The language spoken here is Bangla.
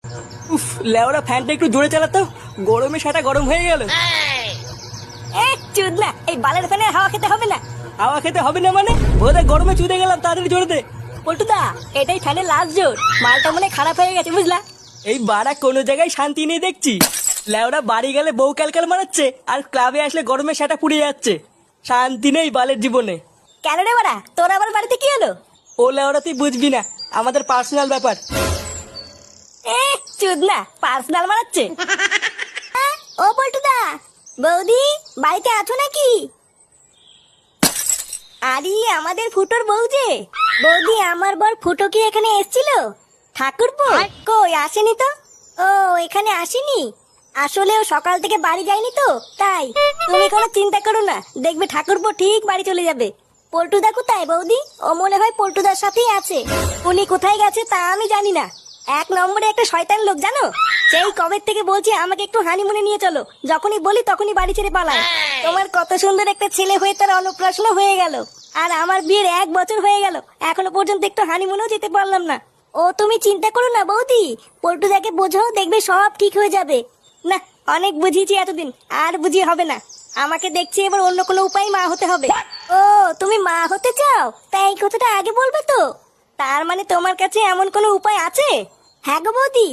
উফ, লেওরা ফ্যানটা একটু জোরে চালাতো, গরমে সেটা গরম হয়ে গেল। চুদনা, এই বালের ফ্যানে হাওয়া খেতে হবে না। হাওয়া খেতে হবে না মানে? বোধহয় গরমে চুদে গেলাম, তাড়াতাড়ি জোরে দে। পল্টুদা, এটাই ফ্যানের লাস্ট জোর। মালটা মনে হয় খারাপ হয়ে গেছে, বুঝলা? এই বাড়া কোনো জায়গায় শান্তি নেই দেখছি। লেওরা বাড়ি গেলে বউ ক্যালকাল মারাচ্ছে, আর ক্লাবে আসলে গরমে সেটা পুড়ে যাচ্ছে। শান্তি নেই বালের জীবনে। কেন রে বাড়া, তোর আবার বাড়িতে কি হলো? ও লেওরা তুই বুঝবি না, আমাদের পার্সোনাল ব্যাপার। চুদনা, পার্সোনাল মারাচ্ছে। ও পল্টুদা, বৌদি বাড়িতে আছো নাকি? আরে আমাদের ফুটোর বউ যে। বৌদি, আমার বর ফুটো কি এখানে এসেছিল? ঠাকুরপো কই আসেনি তো। ও এখানে আসেনি? আসলে ও সকাল থেকে বাড়ি যায়নি তো, তাই। তুমি কোনো চিন্তা করো না, দেখবে ঠাকুরপো ঠিক বাড়ি চলে যাবে। পল্টুদা কোথায় বৌদি? ও মনে হয় পল্টুদার সাথেই আছে। উনি কোথায় গেছে তা আমি জানি না। এক নম্বরে একটা শয়তান লোক, জানো? সেই কবে থেকে বলছি আমাকে একটু হানিমুনে নিয়ে চলো, যখনই বলি তখনই বাড়ি ছেড়ে পালায়। তোমার কত সুন্দর একটা ছেলে হয়ে তার অন্নপ্রাশন হয়ে গেল, আর আমার বিয়ের 1 বছর হয়ে গেল, এখনো পর্যন্ত একটু হানিমুনেও যেতে পারলাম না। ও তুমি চিন্তা করো না বৌদি, পল্টুদাকে বোঝাও, দেখবে সব ঠিক হয়ে যাবে। না, অনেক বুঝিয়েছি এতদিন, আর বুঝিয়ে হবে না। আমাকে দেখছি এবার অন্য কোনো উপায় মা হতে হবে। ও তুমি মা হতে চাও? তাই এই কথাটা আগে বলবে তো। তার মানে তোমার কাছে এমন কোনো উপায় আছে? হ্যাঁ গো বৌদি,